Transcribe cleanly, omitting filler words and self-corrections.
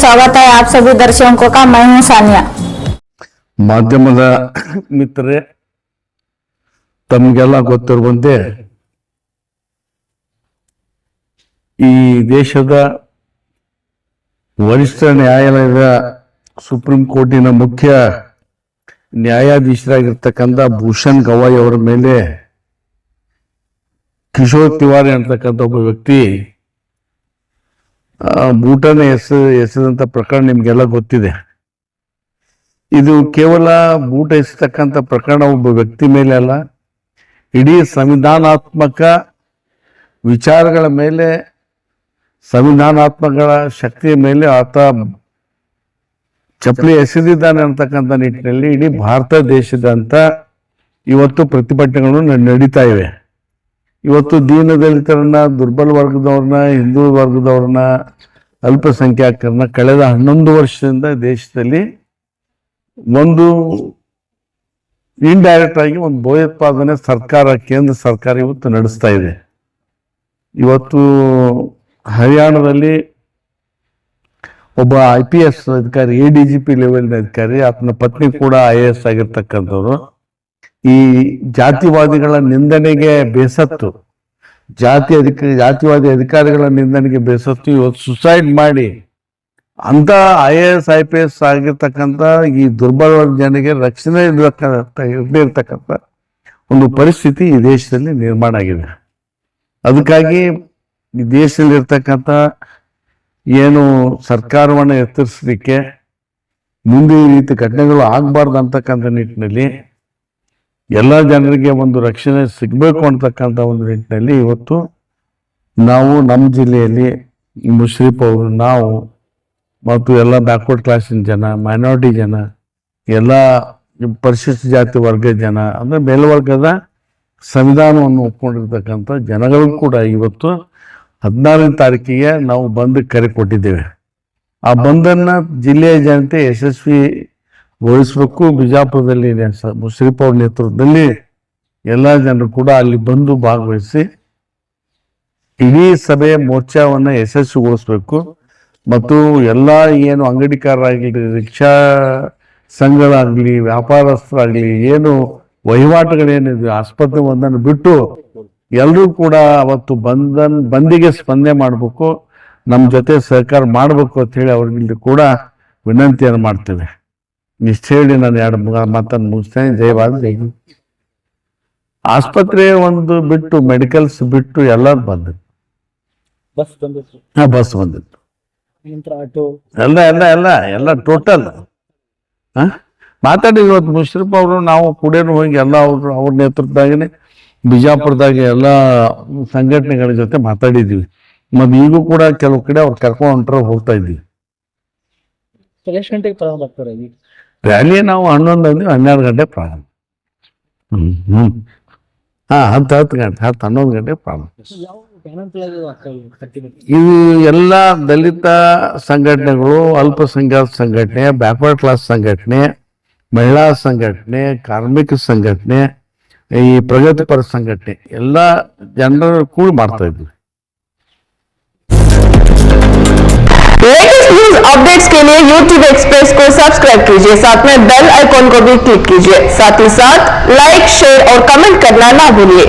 स्वागत है आप सभी दर्शकों का। मैं हूं सानिया। ಮಾಧ್ಯಮದ ಮಿತ್ರರೇ, ತಮಗೆಲ್ಲ ಗೊತ್ತಿರುವಂತೆ ಈ ದೇಶದ ವರಿಷ್ಠ ನ್ಯಾಯಾಲಯದ ಸುಪ್ರೀಂ ಕೋರ್ಟಿನ ಮುಖ್ಯ ನ್ಯಾಯಾಧೀಶರಾಗಿರ್ತಕ್ಕಂಥ ಭೂಷಣ್ ಗವಾಯ್ ಅವರ ಮೇಲೆ ಕಿಶೋರ್ ತಿವಾರಿ ಅಂತಕ್ಕಂಥ ಒಬ್ಬ ವ್ಯಕ್ತಿ ಬೂಟನ ಎಸೆದಂತ ಪ್ರಕರಣ ನಿಮ್ಗೆಲ್ಲ ಗೊತ್ತಿದೆ. ಇದು ಕೇವಲ ಬೂಟ ಎಸೆತಕ್ಕಂಥ ಪ್ರಕರಣ ಒಬ್ಬ ವ್ಯಕ್ತಿ ಮೇಲೆ ಅಲ್ಲ, ಇಡೀ ಸಂವಿಧಾನಾತ್ಮಕ ವಿಚಾರಗಳ ಮೇಲೆ, ಸಂವಿಧಾನಾತ್ಮಕ ಶಕ್ತಿಯ ಮೇಲೆ ಆತ ಚಪ್ಪಲಿ ಎಸೆದಿದ್ದಾನೆ ಅಂತಕ್ಕಂಥ ನಿಟ್ಟಿನಲ್ಲಿ ಇಡೀ ಭಾರತ ದೇಶದಂತ ಇವತ್ತು ಪ್ರತಿಭಟನೆಗಳು ನಡೀತಾ ಇವೆ. ಇವತ್ತು ದೀನ ದಲಿತರನ್ನ, ದುರ್ಬಲ ವರ್ಗದವ್ರನ್ನ, ಹಿಂದೂ ವರ್ಗದವ್ರನ್ನ, ಅಲ್ಪಸಂಖ್ಯಾತರನ್ನ ಕಳೆದ 11 ವರ್ಷದಿಂದ ದೇಶದಲ್ಲಿ ಒಂದು ಇಂಡೈರೆಕ್ಟ್ ಆಗಿ ಒಂದು ಭಯೋತ್ಪಾದನೆ ಸರ್ಕಾರ, ಕೇಂದ್ರ ಸರ್ಕಾರ ಇವತ್ತು ನಡೆಸ್ತಾ ಇದೆ. ಇವತ್ತು ಹರಿಯಾಣದಲ್ಲಿ ಒಬ್ಬ IPS ಅಧಿಕಾರಿ, ADGP ಲೆವೆಲ್ನ ಅಧಿಕಾರಿ, ಆತನ ಪತ್ನಿ ಕೂಡ IAS ಆಗಿರ್ತಕ್ಕಂಥವ್ರು, ಈ ಜಾತಿವಾದಿಗಳ ನಿಂದನೆಗೆ ಬೇಸತ್ತು, ಜಾತಿವಾದಿ ಅಧಿಕಾರಿಗಳ ನಿಂದನೆಗೆ ಬೇಸತ್ತು ಇವತ್ತು ಸುಸೈಡ್ ಮಾಡಿ ಅಂತ IAS IPS ಆಗಿರ್ತಕ್ಕಂಥ ಈ ದುರ್ಬಲ ಜನರಿಗೆ ರಕ್ಷಣೆ ಇರತಕ್ಕಂಥ ಒಂದು ಪರಿಸ್ಥಿತಿ ಈ ದೇಶದಲ್ಲಿ ನಿರ್ಮಾಣ ಆಗಿದೆ. ಅದಕ್ಕಾಗಿ ಈ ದೇಶದಲ್ಲಿ ಇರ್ತಕ್ಕಂಥ ಏನು ಸರ್ಕಾರವನ್ನು ಎತ್ತರಿಸಲಿಕ್ಕೆ, ಮುಂದೆ ಈ ರೀತಿ ಘಟನೆಗಳು ಆಗಬಾರ್ದು ಅಂತಕ್ಕಂಥ ನಿಟ್ಟಿನಲ್ಲಿ ಎಲ್ಲ ಜನರಿಗೆ ಒಂದು ರಕ್ಷಣೆ ಸಿಗಬೇಕು ಅಂತಕ್ಕಂಥ ಒಂದು ನಿಟ್ಟಿನಲ್ಲಿ ಇವತ್ತು ನಾವು ನಮ್ಮ ಜಿಲ್ಲೆಯಲ್ಲಿ ಮುಷ್ರಿಫ್ ಅವರು, ನಾವು ಮತ್ತು ಎಲ್ಲ ಬ್ಯಾಕ್ವರ್ಡ್ ಕ್ಲಾಸಿನ ಜನ, ಮೈನಾರಿಟಿ ಜನ, ಎಲ್ಲ ಪರಿಶಿಷ್ಟ ಜಾತಿ ವರ್ಗದ ಜನ, ಅಂದರೆ ಮೇಲ್ವರ್ಗದ ಸಂವಿಧಾನವನ್ನು ಒಪ್ಕೊಂಡಿರ್ತಕ್ಕಂಥ ಜನಗಳು ಕೂಡ ಇವತ್ತು 14ನೇ ತಾರೀಕಿಗೆ ನಾವು ಬಂದ್ ಕರೆ ಕೊಟ್ಟಿದ್ದೇವೆ. ಆ ಬಂದನ್ನು ಜಿಲ್ಲೆಯ ಜನತೆ ಯಶಸ್ವಿಗೊಳಿಸಬೇಕು. ಬಿಜಾಪುರದಲ್ಲಿ ಮುಷ್ರಿಫ್ ಅವ್ರ ನೇತೃತ್ವದಲ್ಲಿ ಎಲ್ಲ ಜನರು ಕೂಡ ಅಲ್ಲಿ ಬಂದು ಭಾಗವಹಿಸಿ ಇಡೀ ಸಭೆ ಮೋರ್ಚಾವನ್ನು ಯಶಸ್ವಿಗೊಳಿಸ್ಬೇಕು. ಮತ್ತು ಎಲ್ಲ ಏನು ಅಂಗಡಿಕಾರರಾಗಲಿ, ರಿಕ್ಷಾ ಸಂಘಗಳಾಗಲಿ, ವ್ಯಾಪಾರಸ್ಥರಾಗಲಿ, ಏನು ವಹಿವಾಟುಗಳೇನಿದೆ, ಆಸ್ಪತ್ರೆ ಒಂದನ್ನು ಬಿಟ್ಟು ಎಲ್ಲರೂ ಕೂಡ ಅವತ್ತು ಬಂದಿಗೆ ಸ್ಪಂದನೆ ಮಾಡಬೇಕು, ನಮ್ಮ ಜೊತೆ ಸಹಕಾರ ಮಾಡಬೇಕು ಅಂತ ಹೇಳಿ ಅವ್ರಿಗೆ ಕೂಡ ವಿನಂತಿಯನ್ನು ಮಾಡ್ತೇವೆ. ಇಷ್ಟು ಹೇಳಿ ನಾನು 2 ಮಾತನ್ನು ಮುಗಿಸ್ತೇನೆ. ಜಯವಾದ. ಆಸ್ಪತ್ರೆ ಒಂದು ಬಿಟ್ಟು, ಮೆಡಿಕಲ್ಸ್ ಬಿಟ್ಟು ಎಲ್ಲ ಬಂದಿತ್ತು. ಬಸ್ ಬಂದಿತ್ತು, ಎಲ್ಲ ಟೋಟಲ್ ಮಾತಾಡಿ. ಇವತ್ತು ಮುಷ್ರಿಫ್ ಅವರು ನಾವು ಕೂಡೇನು ಹೋಗಿ ಎಲ್ಲ ಅವ್ರ ನೇತೃತ್ವದಾಗನೇ ಬಿಜಾಪುರದಾಗ ಎಲ್ಲ ಸಂಘಟನೆಗಳ ಜೊತೆ ಮಾತಾಡಿದ್ವಿ. ಮತ್ತು ಈಗೂ ಕೂಡ ಕೆಲವು ಕಡೆ ಅವ್ರು ಕರ್ಕೊಂಡು ಹೊಂಟ್ರೆ ಹೋಗ್ತಾ ಇದ್ವಿ. ರ್ಯಾಲಿ ನಾವು 11 ಗಂಟೆ ಪ್ರಾರಂಭ. 10 ಗಂಟೆ 11 ಗಂಟೆ ಪ್ರಾರಂಭ. ಇದು ಎಲ್ಲ ದಲಿತ ಸಂಘಟನೆಗಳು, ಅಲ್ಪಸಂಖ್ಯಾತ ಸಂಘಟನೆ, ಬ್ಯಾಕ್ವರ್ಡ್ ಕ್ಲಾಸ್ ಸಂಘಟನೆ, ಮಹಿಳಾ ಸಂಘಟನೆ, ಕಾರ್ಮಿಕ ಸಂಘಟನೆ, ಈ ಪ್ರಗತಿಪರ ಸಂಘಟನೆ ಎಲ್ಲ ಜನರು ಕೂಡಿ ಮಾಡ್ತಾ ಇದ್ವಿ. लेटेस्ट न्यूज अपडेट्स के लिए YouTube एक्सप्रेस को सब्सक्राइब कीजिए, साथ में बेल आइकॉन को भी क्लिक कीजिए, साथ ही साथ लाइक, शेयर और कमेंट करना ना भूलिए।